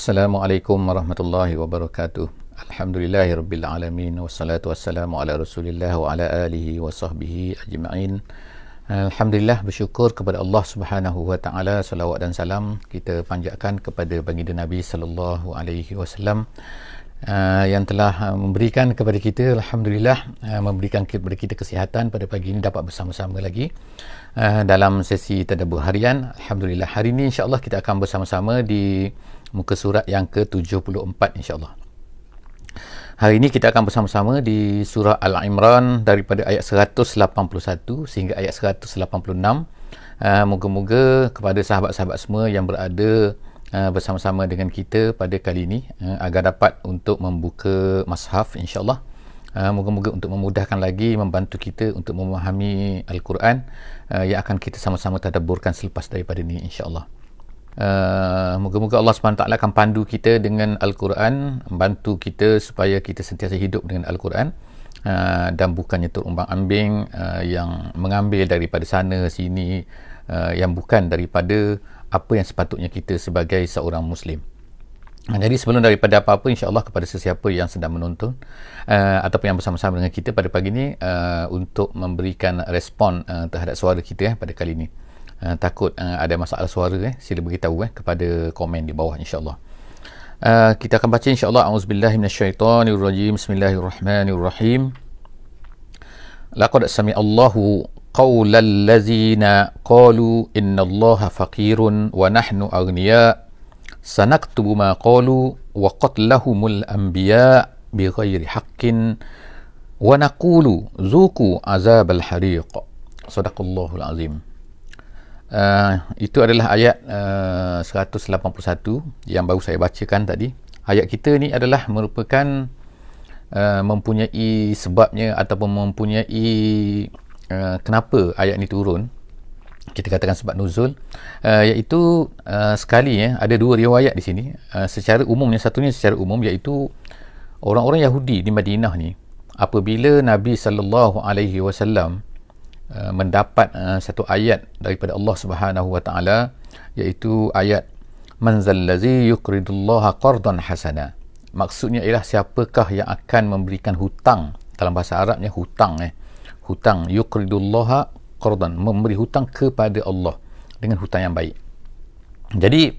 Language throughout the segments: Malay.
Assalamualaikum warahmatullahi wabarakatuh. Alhamdulillahirabbil alamin wassalatu wassalamu ala Rasulillah wa ala alihi wa sahbihi ajma'in. Alhamdulillah, bersyukur kepada Allah Subhanahu wa taala, salawat dan salam kita panjatkan kepada baginda Nabi sallallahu alaihi wasallam yang telah memberikan kepada kita, alhamdulillah, memberikan kepada kita kesihatan pada pagi ini dapat bersama-sama lagi dalam sesi tadabbur harian. Alhamdulillah, hari ini insya-Allah kita akan bersama-sama di muka surat yang ke-74 insya-Allah. Hari ini kita akan bersama-sama di surah Al-Imran daripada ayat 181 sehingga ayat 186. Moga-moga kepada sahabat-sahabat semua yang berada bersama-sama dengan kita pada kali ini agar dapat untuk membuka mushaf insya-Allah. Moga-moga untuk memudahkan lagi, membantu kita untuk memahami Al-Quran yang akan kita sama-sama tadabburkan selepas daripada ini insya-Allah. Moga-moga Allah SWT akan pandu kita dengan Al-Quran, membantu kita supaya kita sentiasa hidup dengan Al-Quran dan bukannya terumbang ambing yang mengambil daripada sana sini yang bukan daripada apa yang sepatutnya kita sebagai seorang Muslim. Jadi sebelum daripada apa-apa, insya-Allah kepada sesiapa yang sedang menonton ataupun yang bersama-sama dengan kita pada pagi ini untuk memberikan respon terhadap suara kita pada kali ini. Takut ada masalah suara, sila beritahu kepada komen di bawah insya-Allah. Kita akan baca insya-Allah. Auzubillahi minasyaitonirrajim. Bismillahirrahmanirrahim. Laqad sami'allahu qaulal ladzina qalu innallaha faqirun wa nahnu aghniya sanaktubu ma qalu wa qatlahumul anbiya bighairi haqqin wa naqulu zuqu azabal hariq. Shadaqallahul azim. Itu adalah ayat 181 yang baru saya bacakan tadi. Ayat kita ni adalah merupakan mempunyai sebabnya ataupun mempunyai kenapa ayat ni turun. Kita katakan sebab nuzul, iaitu sekali ada dua riwayat di sini. Secara umumnya, satunya secara umum, iaitu orang-orang Yahudi di Madinah ni apabila Nabi sallallahu alaihi wasallam mendapat satu ayat daripada Allah Subhanahu wa taala, iaitu ayat man zallazi yuqridullaha qardan hasana. Maksudnya ialah siapakah yang akan memberikan hutang, dalam bahasa Arabnya hutang, hutang, yuqridullaha qardan, memberi hutang kepada Allah dengan hutang yang baik. Jadi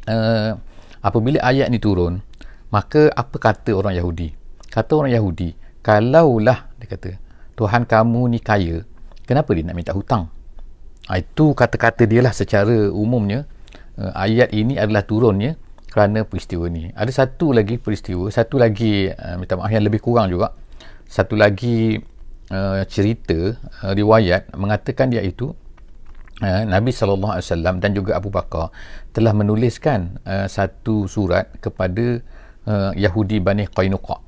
apabila ayat ni turun, maka apa kata orang Yahudi? Kata orang Yahudi, kalaulah, dia kata, Tuhan kamu ni kaya, kenapa dia nak minta hutang? Itu kata-kata dia lah secara umumnya. Ayat ini adalah turunnya kerana peristiwa ni. Ada satu lagi peristiwa, satu lagi minta maaf yang lebih kurang juga, satu lagi cerita, riwayat mengatakan iaitu Nabi SAW dan juga Abu Bakar telah menuliskan satu surat kepada Yahudi Bani Qainuqa.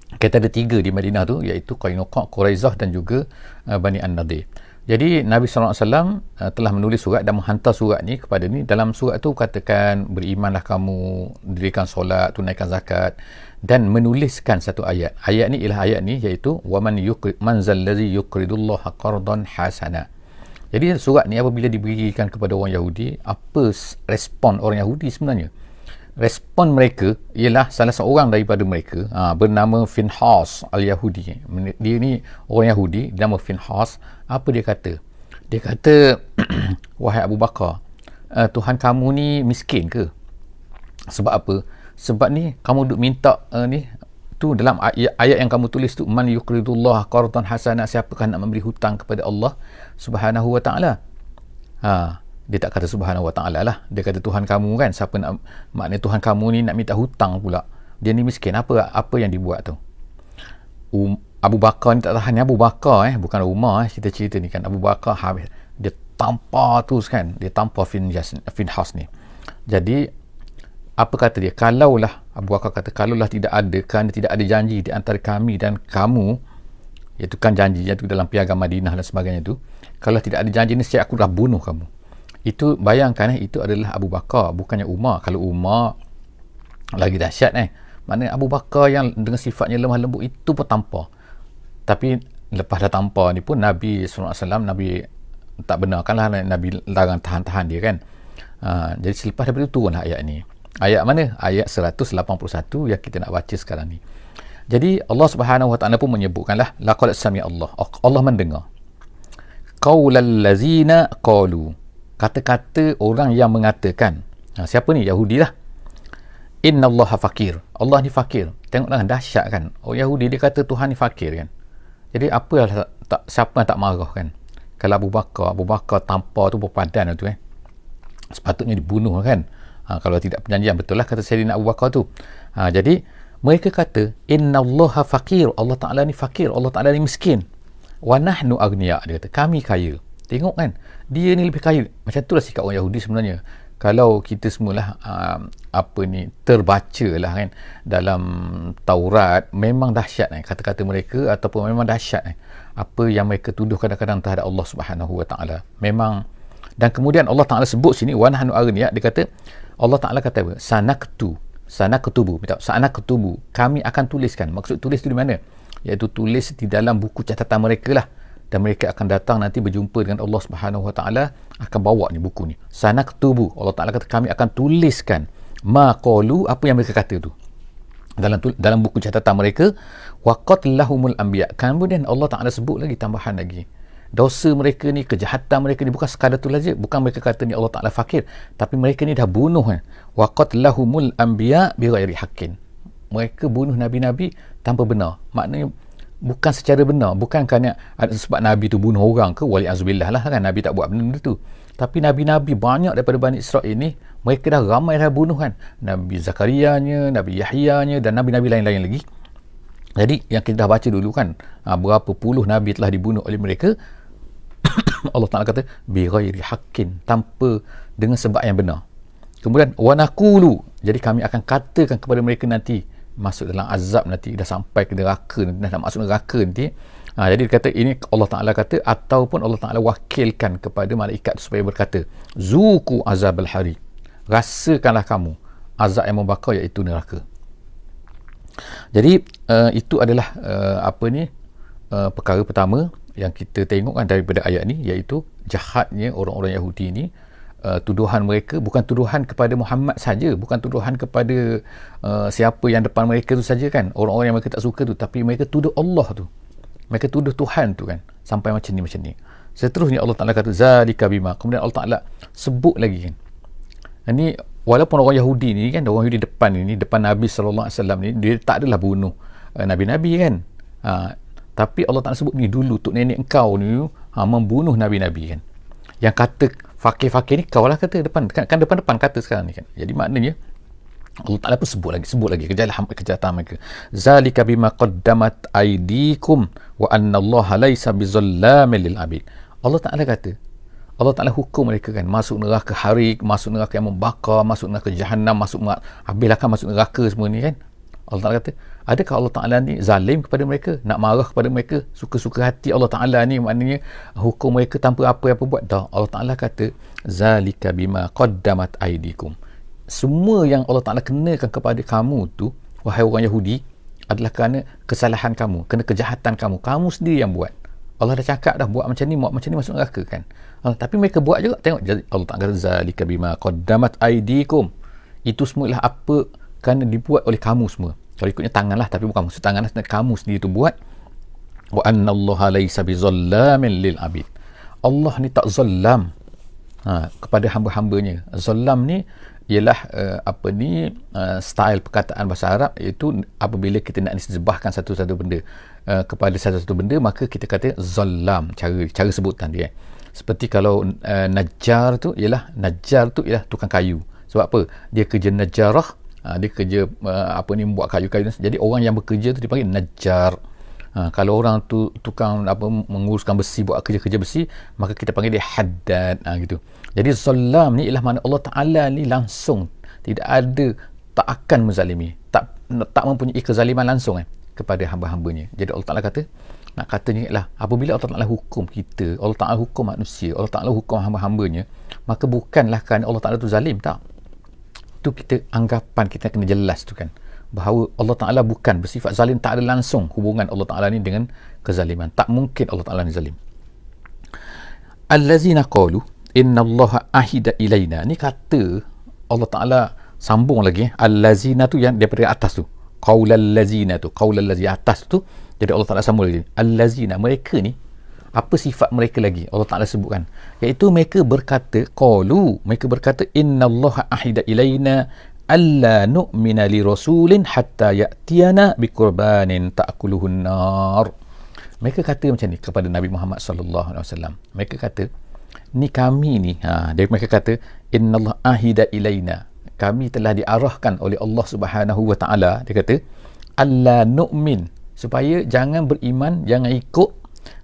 Kita ada tiga di Madinah tu, iaitu Qainuqa, Quraizah dan juga Bani An-Nadir. Jadi Nabi SAW telah menulis surat dan menghantar surat ni kepada ni. Dalam surat tu katakan, berimanlah kamu, dirikan solat, tunaikan zakat, dan menuliskan satu ayat. Ayat ni ialah ayat ni, iaitu waman zallazi yuqridullaha qardan hasana. Jadi surat ni apabila diberikan kepada orang Yahudi, apa respon orang Yahudi sebenarnya? Respon mereka ialah salah seorang daripada mereka bernama Finhas al-Yahudi. Dia ni orang Yahudi, nama Finhas. Apa dia kata? Dia kata, wahai Abu Bakar, Tuhan kamu ni miskin ke? Sebab apa? Sebab ni kamu duk minta ni tu dalam ayat yang kamu tulis tu, man yuqridullah qardan hasana, siapakah nak memberi hutang kepada Allah Subhanahu wa taala? Dia tak kata Subhanahu wa taala lah, dia kata Tuhan kamu kan. Siapa nak, maknanya Tuhan kamu ni nak minta hutang pula, dia ni miskin. Apa yang dibuat tu? Abu Bakar ni tak tahan. Abu Bakar bukan Umar, cerita-cerita ni kan. Abu Bakar habis, dia tampar terus kan, dia tampar Finhas ni. Jadi apa kata dia? Kalaulah, Abu Bakar kata, kalaulah tidak ada, kerana tidak ada janji di antara kami dan kamu, iaitu kan janji iaitu dalam piagam Madinah dan sebagainya tu, kalau tidak ada janji ni, saya aku dah bunuh kamu. Itu bayangkan, itu adalah Abu Bakar, bukannya Umar. Kalau Umar lagi dahsyat maknanya Abu Bakar yang dengan sifatnya lemah lembut itu pun tampar. Tapi lepas dah tampar ni pun Nabi SAW, Nabi tak benarkanlah, Nabi larang tahan-tahan dia kan. Jadi selepas daripada itu turunlah ayat ni. Ayat mana? Ayat 181 yang kita nak baca sekarang ni. Jadi Allah Subhanahu Wa Taala pun menyebutkanlah laqad sami Allah. Allah mendengar qaulal ladzina qalu, kata-kata orang yang mengatakan. Siapa ni? Yahudi lah. Innallaha fakir. Allah ni fakir. Tengoklah, dahsyat kan. Orang Yahudi dia kata Tuhan ni fakir kan. Jadi apa siapa yang tak marah kan? Kalau Abu Bakar tampar tu berpadan tu kan. Sepatutnya dibunuh kan. Kalau tidak perjanjian, betul lah kata Sayyidina Abu Bakar tu. Jadi mereka kata innallaha fakir. Allah Ta'ala ni fakir. Allah Ta'ala ni miskin. Wa nahnu agniya. Dia kata kami kaya. Tengok kan, dia ni lebih kaya. Macam tu lah sikap orang Yahudi sebenarnya. Kalau kita semualah terbaca lah kan dalam Taurat, memang dahsyat kata-kata mereka, ataupun memang dahsyat apa yang mereka tuduh kadang-kadang terhadap Allah Subhanahu Wa Taala. Memang. Dan kemudian Allah Taala sebut sini wa nahnu agniya. Dia kata, Allah Taala kata apa? Sanaktubu, kami akan tuliskan. Maksud tulis tu di mana? Iaitu tulis di dalam buku catatan mereka lah. Dan mereka akan datang nanti berjumpa dengan Allah Subhanahu Wa Taala, akan bawa ni buku ni. Sanaktubu, Allah Taala kata kami akan tuliskan ma qalu, apa yang mereka kata tu dalam buku catatan mereka. Wa qatlahumul anbiya. Kemudian Allah Taala sebut lagi, tambahan lagi, dosa mereka ni, kejahatan mereka ni bukan sekadar tu saja. Bukan mereka kata ni Allah Taala fakir, tapi mereka ni dah bunuh. Wa qatlahumul anbiya bighairi haqqin. Mereka bunuh nabi-nabi tanpa benar. Maknanya bukan secara benar, bukan kerana sebab Nabi tu bunuh orang ke, wali'azubillah lah kan, Nabi tak buat benda tu. Tapi Nabi-Nabi banyak daripada Bani Israel ini, mereka dah ramai dah bunuh kan. Nabi Zakarianya, Nabi Yahyanya, dan Nabi-Nabi lain-lain lagi. Jadi yang kita dah baca dulu kan, berapa puluh Nabi telah dibunuh oleh mereka. Allah Ta'ala kata bighairi haqqin, tanpa dengan sebab yang benar. Kemudian wa naqulu, jadi kami akan katakan kepada mereka nanti, masuk dalam azab nanti, dah sampai ke neraka, dah nak masuk neraka nanti. Jadi dia kata ini, Allah Ta'ala kata, ataupun Allah Ta'ala wakilkan kepada malaikat supaya berkata, zuku azab al-hari, rasakanlah kamu azab yang membakar, iaitu neraka. Jadi itu adalah perkara pertama yang kita tengok kan daripada ayat ni, iaitu jahatnya orang-orang Yahudi ni. Tuduhan mereka bukan tuduhan kepada Muhammad saja, bukan tuduhan kepada siapa yang depan mereka tu saja kan, orang-orang yang mereka tak suka tu, tapi mereka tuduh Allah tu, mereka tuduh Tuhan tu kan, sampai macam ni. Seterusnya Allah Ta'ala kata zalika bima, kemudian Allah Ta'ala sebut lagi kan, ini walaupun orang Yahudi ni kan, orang Yahudi depan Nabi SAW ni, dia tak adalah bunuh Nabi-Nabi kan, tapi Allah Ta'ala sebut ni dulu, tok nenek engkau ni membunuh Nabi-Nabi kan. Yang kata fakir-fakir ni kau lah kata depan kan depan kata sekarang ni kan. Jadi maknanya Allah Ta'ala pun sebut lagi kejahatan mereka. Zalika bima qaddamat aydikum wa anna Allah laysa bizallamin lil abid. Allah Ta'ala kata, Allah Ta'ala hukum mereka kan, masuk neraka harik, masuk neraka yang membakar, masuk neraka jahanam, habislah kan masuk neraka semua ni kan. Allah Ta'ala kata, adakah Allah Ta'ala ni zalim kepada mereka, nak marah kepada mereka, suka-suka hati Allah Ta'ala ni, maknanya hukum mereka tanpa apa-apa buat? Tak. Allah Ta'ala kata zalika bima qaddamat aydikum, semua yang Allah Ta'ala kenakan kepada kamu tu, wahai orang Yahudi, adalah kerana kesalahan kamu, kerana kejahatan kamu sendiri yang buat. Allah dah cakap dah, buat macam ni masuk neraka kan. Tapi mereka buat juga. Tengok Allah Ta'ala kata zalika bima qaddamat aydikum, itu semua ialah apa kerana dibuat oleh kamu semua. Kalau ikutnya tangan lah, tapi bukan maksud tangan lah, kamu sendiri tu buat. Wa anna Allah laysa bizallamin lil abid, Allah ni tak zalam kepada hamba-hambanya. Zalam ni ialah style perkataan bahasa Arab, iaitu apabila kita nak nisbahkan satu-satu benda kepada satu-satu benda, maka kita kata zalam, cara sebutan dia. Seperti kalau najjar tu ialah tukang kayu. Sebab apa? Dia kerja najarah, dia kerja buat kayu-kayu. Jadi orang yang bekerja tu dipanggil najjar. Kalau orang tu tukang menguruskan besi, buat kerja-kerja besi, maka kita panggil dia haddad gitu. Jadi zalam ni ialah mana Allah Ta'ala ni langsung tidak akan menzalimi, tak mempunyai kezaliman langsung kepada hamba-hambanya. Jadi Allah Ta'ala kata, nak katanya ialah apabila Allah Ta'ala hukum kita, Allah Ta'ala hukum manusia, Allah Ta'ala hukum hamba-hambanya, maka bukanlah kerana Allah Ta'ala tu zalim, tak. Tu kita anggapan kita kena jelas tu kan, bahawa Allah Ta'ala bukan bersifat zalim, tak ada langsung hubungan Allah Ta'ala ni dengan kezaliman. Tak mungkin Allah Ta'ala ni zalim. Allazina qalu inna Allah ahida ilaina, ni kata Allah Ta'ala sambung lagi, allazina tu yang daripada atas tu, qaulal lazina tu, qaulal lazi atas tu. Jadi Allah Ta'ala sambung lagi, allazina, mereka ni apa sifat mereka lagi Allah Ta'ala sebutkan, iaitu mereka berkata, qalu, mereka berkata, innallaha ahida ilaina alla nu'mina li rasulin hatta ya'tiyana biqurbanin ta'kuluhun nar. Mereka kata macam ni kepada Nabi Muhammad sallallahu alaihi wasallam. Mereka kata, ni kami ni, mereka kata, innallaha ahida ilaina, kami telah diarahkan oleh Allah Subhanahu wa taala, dia kata, alla nu'min, supaya jangan beriman, jangan ikut,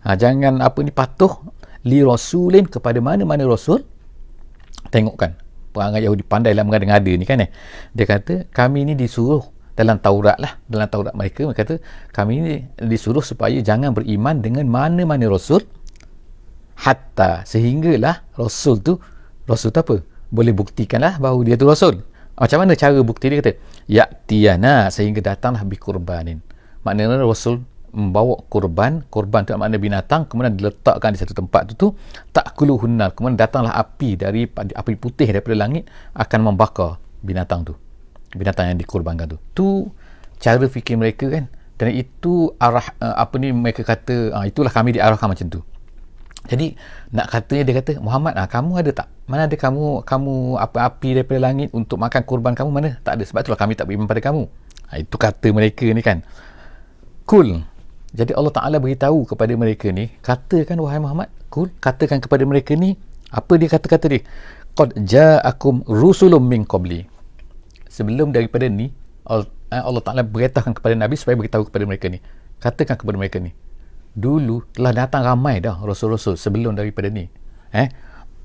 jangan patuh li rasulin, kepada mana-mana rasul. Tengok kan, perangai Yahudi pandai lah mengada-ngada ni kan. Dia kata kami ni disuruh dalam Taurat lah, dalam Taurat mereka kata kami ni disuruh supaya jangan beriman dengan mana-mana rasul, hatta, sehinggalah rasul tu apa, boleh buktikanlah bahawa dia tu rasul. Macam mana cara bukti dia? Kata ya'tiyana, sehingga datanglah biqurbanin, maknanya rasul membawa korban tu makna binatang, kemudian diletakkan di satu tempat tu, ta'kuluhun nar, kemudian datanglah api api putih daripada langit akan membakar binatang tu, binatang yang dikorbankan tu. Tu cara fikir mereka kan, dan itu arah mereka kata itulah kami diarahkan macam tu. Jadi nak katanya, dia kata, Muhammad, kamu ada tak, mana ada kamu api daripada langit untuk makan korban kamu, mana? Tak ada, sebab itulah kami tak beriman pada kamu. Itu kata mereka ni kan. Kul, jadi Allah Ta'ala beritahu kepada mereka ni, katakan wahai Muhammad, katakan kepada mereka ni, apa dia kata-kata dia? Qad ja'akum rusulun min qabli. Sebelum daripada ni, Allah Ta'ala beritahukan kepada Nabi supaya beritahu kepada mereka ni. Katakan kepada mereka ni, dulu telah datang ramai dah rasul-rasul sebelum daripada ni.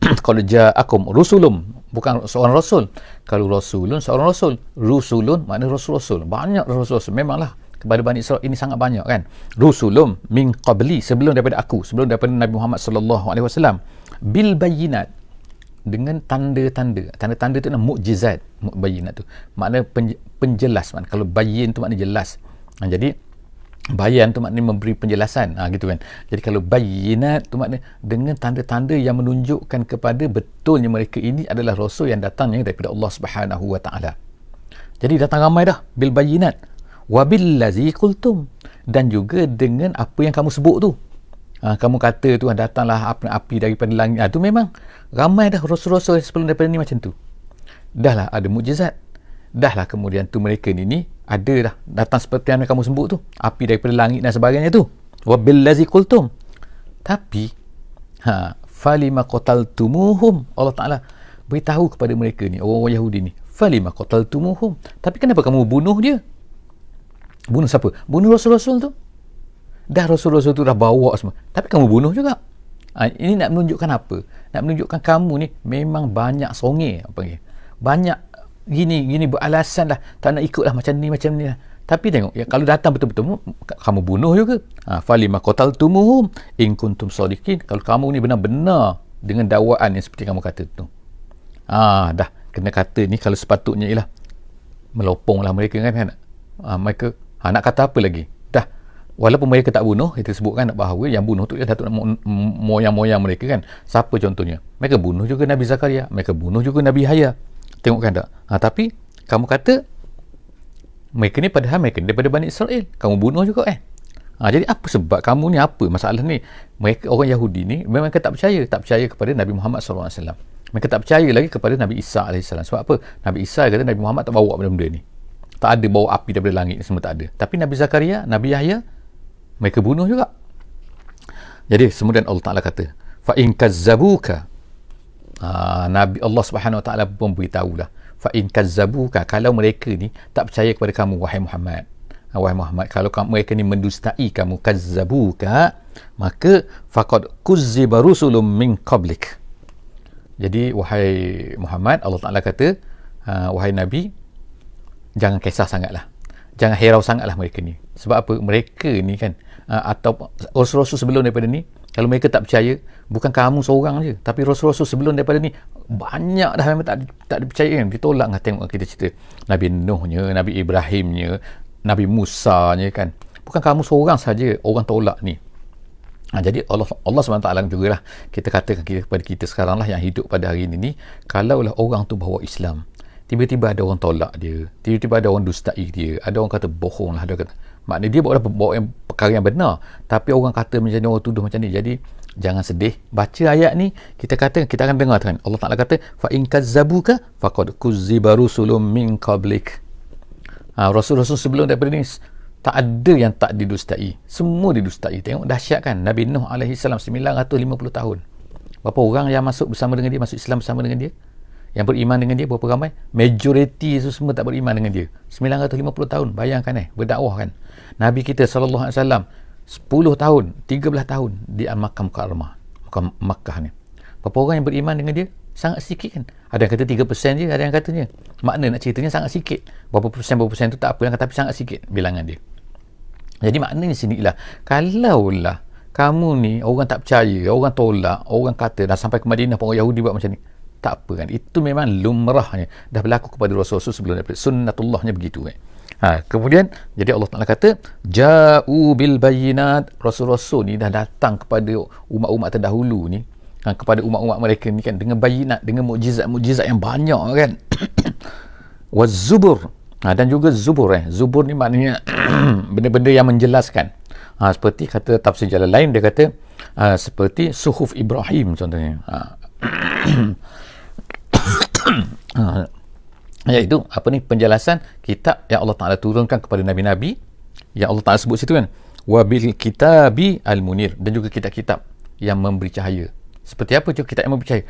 Qad ja'akum rusulun, bukan seorang rasul. Kalau rasulun, seorang rasul. Rusulun makna rasul-rasul. Banyak rasul-rasul. Memanglah kepada Bani Israel ini sangat banyak kan. Rusulum min qabli, sebelum daripada aku, sebelum daripada Nabi Muhammad sallallahu alaihi wasallam, bil bayyinat, dengan tanda-tanda. Tanda-tanda tu mukjizat. Bayyinat tu makna penjelas. Makna kalau bayyin tu makna jelas. Jadi bayan tu makna memberi penjelasan, gitu kan. Jadi kalau bayyinat tu makna dengan tanda-tanda yang menunjukkan kepada betulnya mereka ini adalah rasul yang datangnya daripada Allah Subhanahu wa taala. Jadi datang ramai dah bil bayyinat wabillazi qultum, dan juga dengan apa yang kamu sebut tu. Kamu kata tu datanglah api daripada langit. Tu memang ramai dah rasul-rasul sebelum daripada ni macam tu. Dah lah ada mukjizat. Dah lah kemudian tu mereka ni ada dah datang seperti yang kamu sebut tu, api daripada langit dan sebagainya tu. Wabillazi qultum. Tapi falima qataltumuhum, Allah Taala beritahu kepada mereka ni, orang Yahudi ni, falima qataltumuhum, tapi kenapa kamu bunuh dia? Bunuh siapa? Bunuh rasul-rasul tu. Dah rasul-rasul tu dah bawa semua, tapi kamu bunuh juga. Ini nak menunjukkan apa? Nak menunjukkan kamu ni memang banyak songeh, banyak gini beralasan lah, tak nak ikut lah macam ni lah. Tapi tengok ya, kalau datang betul-betul kamu bunuh juga. Falima qataltumuhum in kuntum shadiqin, kalau kamu ni benar-benar dengan dakwaan yang seperti kamu kata tu. Dah kena kata ni, kalau sepatutnya ialah melopong lah mereka kan. Mereka nak kata apa lagi? Dah, walaupun mereka tak bunuh, kita sebutkan bahawa yang bunuh tu datuk moyang-moyang mereka kan. Siapa contohnya? Mereka bunuh juga Nabi Zakaria, mereka bunuh juga Nabi Yahya. Tengok kan tak? Tapi kamu kata mereka ni padahal mereka ni daripada Bani Israel, kamu bunuh juga jadi apa sebab kamu ni, apa masalah ni? Mereka orang Yahudi ni memang tak percaya kepada Nabi Muhammad SAW. Mereka tak percaya lagi kepada Nabi Isa AS. Sebab apa? Nabi Isa kata Nabi Muhammad tak bawa benda-benda ni, tak ada bawa api daripada langit, semua tak ada. Tapi Nabi Zakaria, Nabi Yahya, mereka bunuh juga. Jadi kemudian Allah Ta'ala kata, fa in kazzabuka, Nabi Allah Subhanahu Wa Ta'ala pun beritahu lah, fa in kazzabuka, kalau mereka ni tak percaya kepada kamu wahai Muhammad, kalau mereka ni mendustai kamu, kazzabuka, maka faqad kuzziba rusulun min qablik. Jadi wahai Muhammad, Allah Ta'ala kata, wahai Nabi, jangan kisah sangatlah, jangan herau sangatlah mereka ni. Sebab apa? Mereka ni kan, atau rasul-rasul sebelum daripada ni, kalau mereka tak percaya, bukan kamu seorang je, tapi rasul-rasul sebelum daripada ni banyak dah memang tak dipercaya kan. Ditolak kan. Tengok kita cerita Nabi Nuhnya, Nabi Ibrahimnya, Nabi Musanya kan. Bukan kamu seorang saja orang tolak ni. Jadi Allah SWT juga lah, kita katakan kepada kita sekarang lah yang hidup pada hari ini ni, kalaulah orang tu bawa Islam, tiba-tiba ada orang tolak dia, tiba-tiba ada orang dustai dia, ada orang kata bohong lah, ada kata, maknanya dia bawa yang perkara yang benar, tapi orang kata macam ni, orang tuduh macam ni. Jadi jangan sedih, baca ayat ni, kita akan dengar kan, Allah Ta'ala kata fa in kazzabuka faqad kuzziba rusulun min qablik. Rasul-rasul sebelum daripada ni tak ada yang tak didustai, semua didustai. Tengok dahsyat kan, Nabi Nuh alaihi salam 950 tahun. Berapa orang yang masuk bersama dengan dia, masuk Islam bersama dengan dia, yang beriman dengan dia, berapa ramai? Majoriti itu semua tak beriman dengan dia. 950 tahun, bayangkan berdakwah kan. Nabi kita sallallahu alaihi wasallam 10 tahun, 13 tahun di Al-Makkah Mukarramah, Makkah ni. Berapa orang yang beriman dengan dia? Sangat sikit kan. Ada yang kata 3% je, ada yang katanya makna nak ceritanya sangat sikit. Berapa persen tu tak apa, yang kata tapi sangat sikit bilangan dia. Jadi maknanya sini ialah, kalaulah kamu ni orang tak percaya, orang tolak, orang kata, dah sampai ke Madinah pun orang Yahudi buat macam ni, tak apa kan, itu memang lumrahnya, dah berlaku kepada Rasul sebelum daripada sunnatullahnya begitu kan. Kemudian jadi Allah Ta'ala kata ja'u bil bayinat, rasul-rasul ni dah datang kepada umat-umat terdahulu ni, kepada umat-umat mereka ni kan, dengan bayinat, dengan mukjizat-mukjizat yang banyak kan. Waz-zubur, dan juga zubur zubur ni maknanya benda-benda yang menjelaskan. Seperti kata tafsir jalan lain, dia kata seperti suhuf Ibrahim contohnya. Iaitu apa ni, penjelasan kitab yang Allah Ta'ala turunkan kepada Nabi-Nabi, yang Allah Ta'ala sebut situ kan, wabil kitabi al-munir, dan juga kitab-kitab yang memberi cahaya. Seperti apa tu kitab yang memberi cahaya?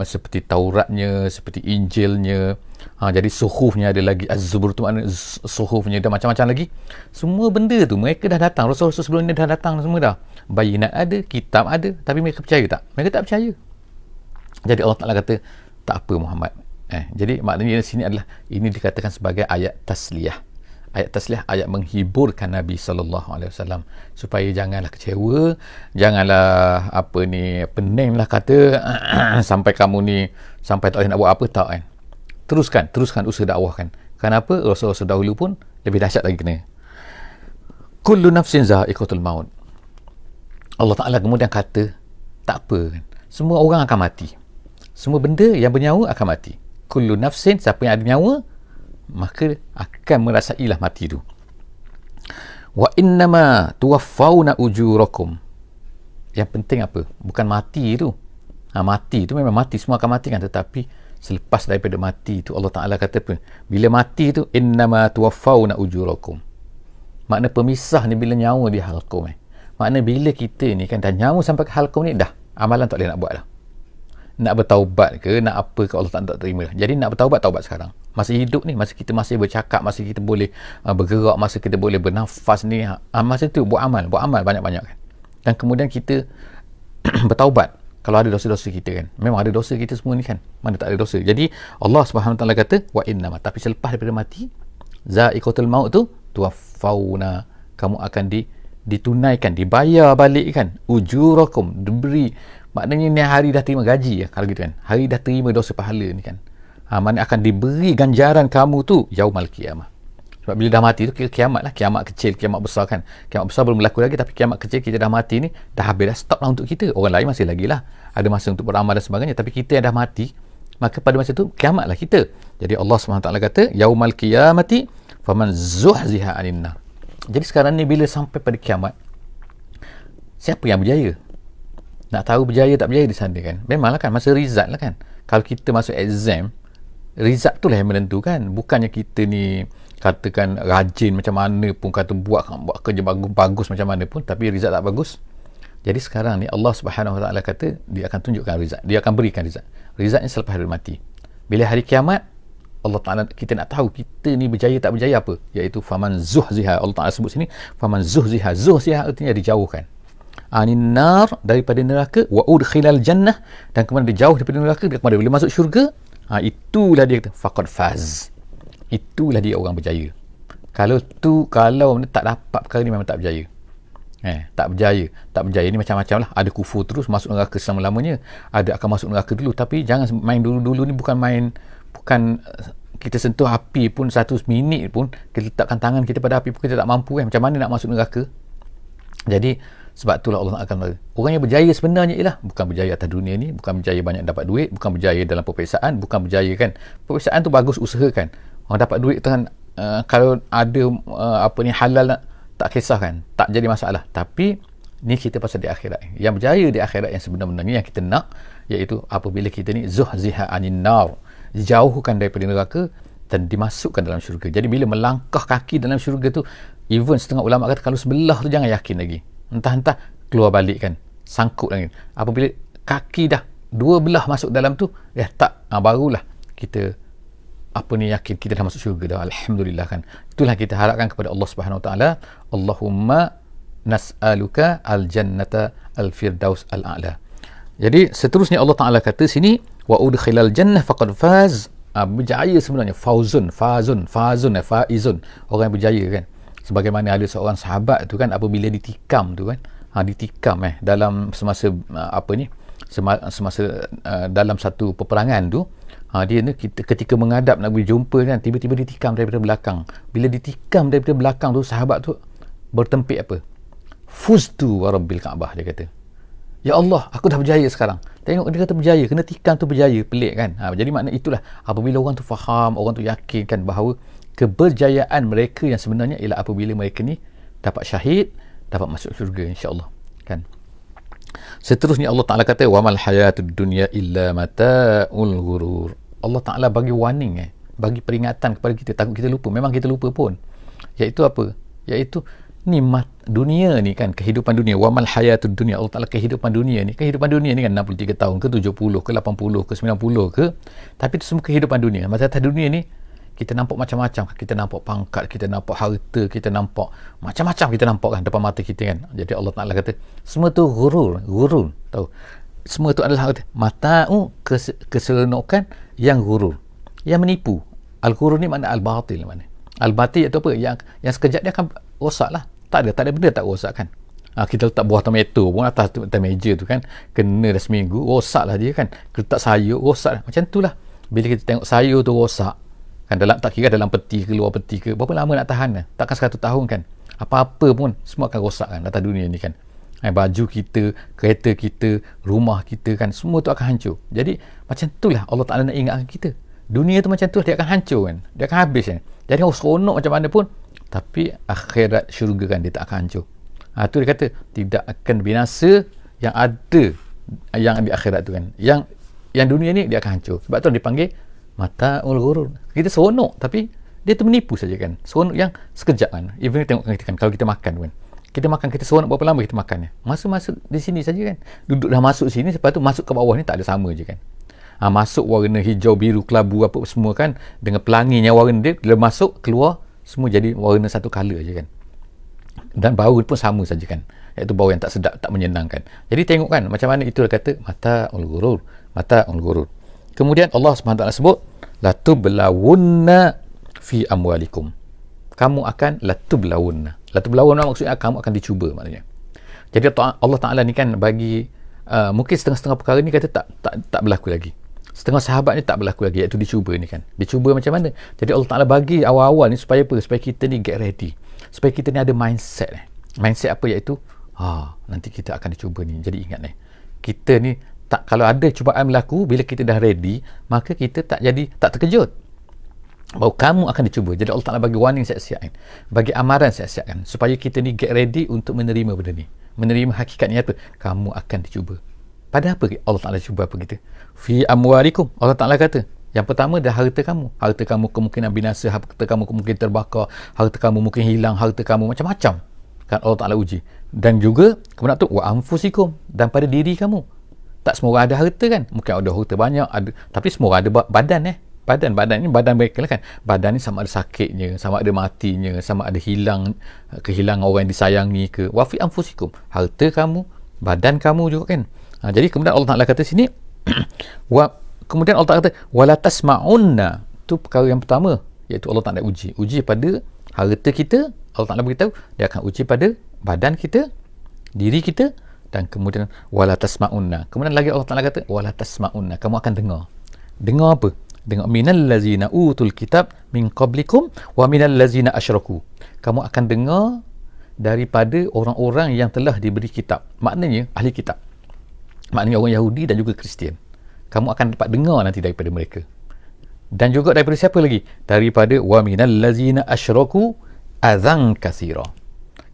Seperti Tauratnya, seperti Injilnya. Jadi suhufnya ada lagi, Az-Zubur tu makna suhufnya, dan macam-macam lagi. Semua benda tu mereka dah datang, Rasul-Rasul sebelum ni dah datang semua dah. Bayinat ada, kitab ada, tapi mereka percaya tak? Mereka tak percaya. Jadi Allah Ta'ala kata tak apa Muhammad. Jadi maknanya di sini adalah, ini dikatakan sebagai ayat tasliyah. Ayat tasliyah, ayat menghiburkan Nabi SAW, supaya janganlah kecewa, janganlah peninglah kata sampai kamu ni sampai tak boleh nak buat apa, tak kan. Teruskan usaha dakwahkan. Kenapa? Rasul-rasul dahulu pun lebih dahsyat lagi kena. Kullu nafsin za'iqatul maut. Allah Ta'ala kemudian kata tak apa kan, semua orang akan mati, semua benda yang bernyawa akan mati. Kullu nafsin, siapa yang ada nyawa maka akan merasailah mati tu. Wa innama tuwaffawna ujurakum. Yang penting apa? Bukan mati tu. Mati tu memang mati, semua akan mati kan, tetapi selepas daripada mati tu Allah Ta'ala kata apa? Bila mati tu innama tuwaffawna ujurakum. Makna pemisah ni bila nyawa di halqum. Makna bila kita ni kan dah nyawa sampai ke halqum ni, dah amalan tak boleh nak buat dah. Nak bertaubat ke, nak apa ke, Allah tak terima. Jadi nak bertaubat, taubat sekarang. Masa hidup ni, masa kita masih bercakap, masa kita boleh bergerak, masa kita boleh bernafas ni, masa tu buat amal banyak-banyak kan. Dan kemudian kita bertaubat kalau ada dosa-dosa kita kan. Memang ada dosa kita semua ni kan, mana tak ada dosa. Jadi Allah Subhanahu Wa Taala kata wa innama, tapi selepas daripada mati, za'iqatul maut tu tuwaffawna, kamu akan ditunaikan, dibayar balik kan, ujurakum, diberi. Maknanya ni hari dah terima gaji kalau gitu kan, hari dah terima dosa pahala ni kan. Maknanya akan diberi ganjaran kamu tu yaumal qiyamah. Sebab bila dah mati tu kira kiamat lah, kiamat kecil, kiamat besar kan. Kiamat besar belum berlaku lagi, tapi kiamat kecil kita dah mati ni, dah habis, dah stop lah untuk kita. Orang lain masih lagi lah, ada masa untuk beramal dan sebagainya, tapi kita yang dah mati, maka pada masa tu kiamat lah kita. Jadi Allah SWT kata yaumal qiyamati faman zuhziha 'anil nar. Jadi sekarang ni bila sampai pada kiamat, siapa yang berjaya? Nak tahu berjaya tak berjaya di sana kan, memanglah kan masa result lah kan. Kalau kita masuk exam, result tu lah yang menentukan. Bukannya kita ni katakan rajin macam mana pun, kata buat kerja bagus macam mana pun, tapi result tak bagus. Jadi sekarang ni Allah Subhanahu Wa Taala kata dia akan tunjukkan result, dia akan berikan resultnya selepas hari mati. Bila hari kiamat, Allah Ta'ala, kita nak tahu kita ni berjaya tak berjaya apa, iaitu faman zuhziha. Allah Ta'ala sebut sini faman zuhziha artinya dijauhkan anin nar, daripada neraka, wa udkhilal jannah, dan kemudian dia jauh daripada neraka, dia kemudian boleh masuk syurga. Itulah dia kata faqad faz, itulah dia orang berjaya. Kalau tak dapat perkara ni memang tak berjaya. Tak berjaya ni macam-macam lah. Ada kufur terus, masuk neraka selama-lamanya, ada akan masuk neraka dulu. Tapi jangan main dulu-dulu ni, bukan kita sentuh api pun 1 minit pun, kita letakkan tangan kita pada api pun kita tak mampu kan. Macam mana nak masuk neraka? Jadi sebab itulah Allah akan orang yang berjaya sebenarnya ialah bukan berjaya atas dunia ni, bukan berjaya banyak dapat duit, bukan berjaya dalam peperiksaan, bukan berjaya kan. Peperiksaan tu bagus usahakan. Orang dapat duit tu kan, kalau ada apa ni halal tak kisah kan, tak jadi masalah. Tapi ni kita pasal di akhirat. Yang berjaya di akhirat yang sebenar-benarnya yang kita nak, iaitu apabila kita ni zuhziha anin nar, dijauhkan daripada neraka dan dimasukkan dalam syurga. Jadi bila melangkah kaki dalam syurga tu, even setengah ulama kata kalau sebelah tu jangan yakin lagi, entah-entah keluar balik kan, sangkut lagi. Apabila kaki dah dua belah masuk dalam tu, barulah kita apa ni yakin kita dah masuk syurga dah. Alhamdulillah kan. Itulah kita harapkan kepada Allah Subhanahu Wa Taala. Allahumma nas'aluka al-jannata al-firdaus al-a'la. Jadi seterusnya Allah Taala kata sini, wa udkhilal jannah faqad faz. Berjaya sebenarnya, faizun, orang yang berjaya kan. Sebagaimana ada seorang sahabat tu kan, apabila ditikam tu kan, ditikam dalam semasa dalam satu peperangan tu, dia ni ketika menghadap nak berjumpa kan, tiba-tiba ditikam daripada belakang. Bila ditikam daripada belakang tu, sahabat tu bertempik apa? Fuztu wa rabbil Kaabah, dia kata. Ya Allah, aku dah berjaya sekarang. Tengok dia kata berjaya, kena tikam tu berjaya, pelik kan. Jadi makna itulah apabila orang tu faham, orang tu yakin kan bahawa keberjayaan mereka yang sebenarnya ialah apabila mereka ni dapat syahid, dapat masuk syurga insya-Allah kan. Seterusnya Allah Taala kata wa mal hayatud dunya illa mata'ul ghurur. Allah Taala bagi warning bagi peringatan kepada kita, takut kita lupa. Memang kita lupa pun. Iaitu apa? Iaitu nikmat dunia ni kan, kehidupan dunia. Wa mal hayatud dunya, Allah Taala kehidupan dunia ni kan 63 tahun ke 70 ke 80 ke 90 ke, tapi itu semua kehidupan dunia. Masa atas dunia ni kita nampak macam-macam, kita nampak pangkat, kita nampak harta, kita nampak macam-macam, kita nampak kan depan mata kita kan. Jadi Allah Taala kata semua tu ghurur, tahu. Semua tu adalah mata'u, keseronokan yang ghurur, yang menipu. Al-ghurur ni makna al-batil, mana? Al-batil iaitu apa? Yang sekejap dia akan rosak lah. Tak ada benda tak rosak kan. Kita letak buah tomato pun atas meja tu kan, kena dah seminggu, rosak lah dia kan. Kita letak sayur, rosak lah. Macam tu lah. Bila kita tengok sayur tu rosak kan, tak kira dalam peti ke luar peti ke, berapa lama nak tahan lah? Takkan 100 tahun kan. Apa-apa pun semua akan rosak kan atas dunia ni kan. Baju kita, kereta kita, rumah kita kan, semua tu akan hancur. Jadi macam tu lah Allah Ta'ala nak ingatkan kita. Dunia tu macam tu, dia akan hancur kan, dia akan habis kan. Jadi seronok macam mana pun, tapi akhirat syurga kan dia tak akan hancur. Tu dia kata tidak akan binasa yang ada, yang di akhirat tu kan. Yang dunia ni dia akan hancur. Sebab tu dipanggil mata'ul ghurur. Kita seronok tapi dia tu menipu saja kan. Seronok yang sekejap kan. Even tengok kita kan, kalau kita makan kan, kita seronok berapa lama kita makan. Masa-masa di sini saja kan. Duduk dah masuk sini, lepas tu masuk ke bawah ni tak ada sama je kan. Masuk warna hijau, biru, kelabu apa semua kan, dengan pelanginya warna dia, bila masuk keluar semua jadi warna satu colour je kan. Dan bau pun sama saja kan, iaitu bau yang tak sedap, tak menyenangkan. Jadi tengok kan macam mana itu dia kata mata'ul ghurur. Kemudian Allah SWT sebut latublawunna fi amwalikum. Kamu akan latublawunna maksudnya kamu akan dicuba maknanya. Jadi Allah Ta'ala ni kan bagi mungkin setengah-setengah perkara ni kata tak berlaku lagi. Setengah sahabat ni tak berlaku lagi, iaitu dicuba ni kan. Dicuba macam mana? Jadi Allah Ta'ala bagi awal-awal ni supaya apa? Supaya kita ni get ready. Supaya kita ni ada mindset. Mindset apa? Iaitu nanti kita akan dicuba ni. Jadi ingat ni, kita ni kalau ada cubaan berlaku, bila kita dah ready, maka kita tak terkejut bahawa kamu akan dicuba. Jadi Allah Ta'ala bagi warning siap-siap kan, bagi amaran siap-siap kan, supaya kita ni get ready untuk menerima benda ni, menerima hakikatnya apa? Kamu akan dicuba. Pada apa Allah Ta'ala cuba apa kita? Fi amwalikum. Allah Ta'ala kata yang pertama dah harta kamu kemungkinan binasa, harta kamu kemungkinan terbakar, harta kamu mungkin hilang, harta kamu macam-macam kan Allah Ta'ala uji. Dan juga kemudian tu wa anfusikum, dan pada diri kamu. Tak semua orang ada harta kan, mungkin ada harta banyak, tapi semua orang ada badan badan ni badan mereka lah kan. Badan ni sama ada sakitnya, sama ada matinya, sama ada kehilangan orang yang disayangi ke. Wa fi anfusikum, harta kamu, badan kamu juga kan. Jadi kemudian Allah Ta'ala kata sini kemudian Allah Ta'ala kata wala tasma'unna, tu perkara yang pertama, iaitu Allah Ta'ala uji pada harta kita. Allah Ta'ala beritahu dia akan uji pada badan kita, diri kita, dan kemudian wala tasma'unna. Kemudian lagi Allah Ta'ala kata wala tasma'unna, kamu akan dengar apa? Dengar minal lazina utul kitab min qablikum wa minal lazina asyraku. Kamu akan dengar daripada orang-orang yang telah diberi kitab. Maknanya ahli kitab, maknanya orang Yahudi dan juga Kristian. Kamu akan dapat dengar nanti daripada mereka. Dan juga daripada siapa lagi? Daripada wa minal ladzina asyraku adzan katsira.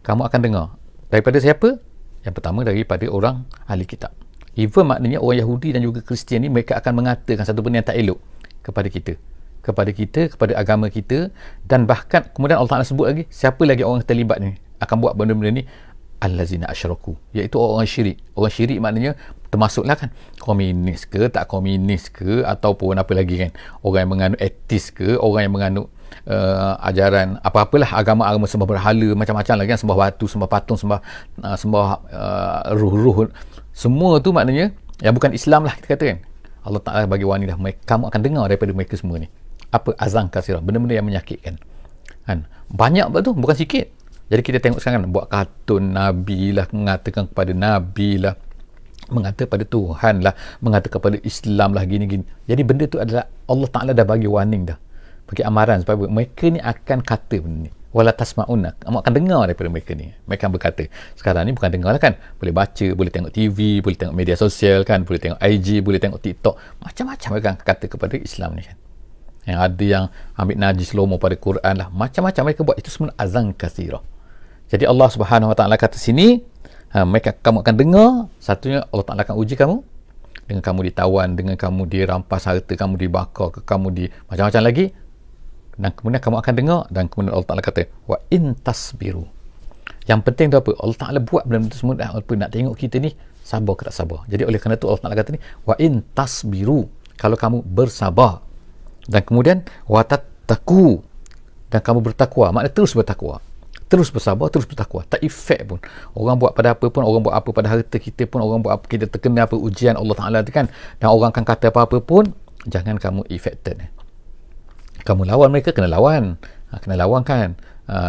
Kamu akan dengar daripada siapa? Yang pertama daripada orang ahli kitab. Even maknanya orang Yahudi dan juga Kristian ni, mereka akan mengatakan satu benda yang tak elok kepada kita, kepada agama kita. Dan bahkan kemudian Allah Ta'ala sebut lagi, siapa lagi orang terlibat ni akan buat benda-benda ni? Allazina asyraku, iaitu orang syirik. Orang syirik maknanya termasuklah kan komunis ke, tak komunis ke, ataupun apa lagi kan, orang yang menganut etis ke, orang yang menganut ajaran apa-apalah, agama-agama sembah berhala, macam-macam lagi kan, sembah batu, sembah patung, sembah ruh-ruh, semua tu maknanya yang bukan Islam lah, kita kata kan. Allah Ta'ala bagi warning dah, kamu akan dengar daripada mereka semua ni apa? Azan kasirah, benda-benda yang menyakitkan kan. Banyak tu, bukan sikit. Jadi kita tengok sekarang kan, buat kartun Nabi lah, mengatakan kepada Nabi lah, mengatakan kepada Tuhan lah, mengatakan kepada Islam lah, gini-gini. Jadi benda tu adalah Allah Ta'ala dah bagi warning dah, bagi amaran supaya mereka ni akan kata benda ni. Wala tasma'una, kamu akan dengar daripada mereka ni. Mereka berkata, sekarang ni bukan dengar lah kan, boleh baca, boleh tengok TV, boleh tengok media sosial kan, boleh tengok IG, boleh tengok TikTok, macam-macam mereka akan kata kepada Islam ni kan. Yang ada yang ambil najis lomo pada Quran lah, macam-macam mereka buat. Itu semua azan katsirah. Jadi Allah Subhanahu Wa Ta'ala kata sini, kamu akan dengar. Satunya Allah Ta'ala akan uji kamu dengan kamu ditawan, dengan kamu dirampas harta, kamu dibakar, kamu di macam-macam lagi. Dan kemudian kamu akan dengar, dan kemudian Allah Ta'ala kata wa in tasbiru. Yang penting tu apa? Allah Ta'ala buat benda-benda tu semua apa, nak tengok kita ni sabar ke tak sabar. Jadi oleh kerana tu Allah Ta'ala kata ni wa in tasbiru, kalau kamu bersabar, dan kemudian wa tattaqu, dan kamu bertakwa, maknanya terus bertakwa, terus bersabar, terus bertakwa. Tak efek pun orang buat pada apa pun, orang buat apa pada harta kita pun, orang buat apa, kita terkena apa ujian Allah Ta'ala tu kan, dan orang akan kata apa-apa pun, jangan kamu affected. Kamu lawan mereka, kena lawan kan,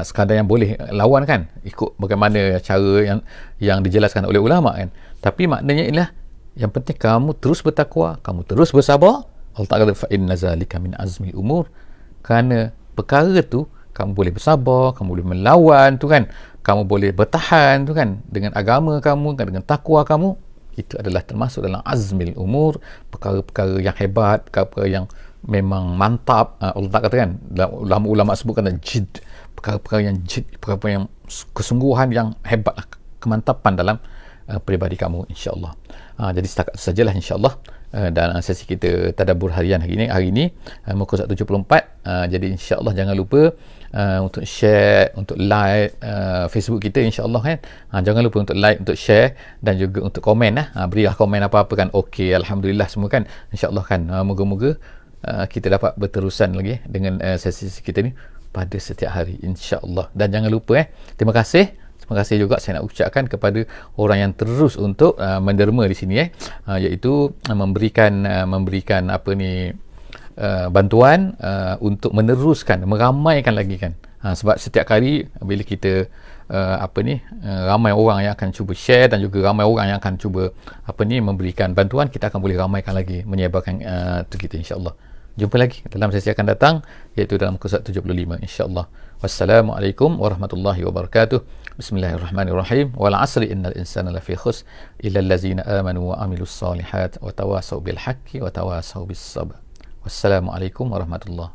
sekadar yang boleh lawan kan, ikut bagaimana cara yang dijelaskan oleh ulama kan. Tapi maknanya ialah, yang penting kamu terus bertakwa, kamu terus bersabar. Allah Ta'ala kata fa inna zalika min azmil umur, kerana perkara tu kamu boleh bersabar, kamu boleh melawan tu kan, kamu boleh bertahan tu kan, dengan agama kamu kan, dengan takwa kamu, itu adalah termasuk dalam azmil umur, perkara-perkara yang hebat, perkara-perkara yang memang mantap. Allah Ta'ala kata kan, ulama-ulama sebutkan jid, perkara-perkara yang jid, perkara-perkara yang kesungguhan yang hebat lah, kemantapan dalam peribadi kamu, insya-Allah. Jadi setakat sajalah insya-Allah dalam sesi kita tadabbur harian hari ini muka surat 74. Jadi insya-Allah jangan lupa untuk share, untuk like Facebook kita, insya-Allah kan. Jangan lupa untuk like, untuk share, dan juga untuk komen lah. Berilah komen apa-apa kan, okey, alhamdulillah semua kan, insya-Allah kan. Moga-moga kita dapat berterusan lagi dengan sesi kita ni pada setiap hari, insya-Allah. Dan jangan lupa terima kasih juga saya nak ucapkan kepada orang yang terus untuk menderma di sini iaitu memberikan bantuan untuk meneruskan, meramaikan lagi kan. Sebab setiap kali bila kita ramai orang yang akan cuba share, dan juga ramai orang yang akan cuba memberikan bantuan, kita akan boleh ramaikan lagi, menyebarkan tu kita, insya-Allah. Jumpa lagi dalam sesi akan datang, iaitu dalam muka surat 75, insya-Allah. Wassalamualaikum warahmatullahi wabarakatuh. Bismillahirrahmanirrahim. Wal 'asri innal insana lafi khusr illa allazina amanu wa amilus solihat wa tawasaw bil haqqi wa tawasaw bis sabr. Wassalamualaikum warahmatullahi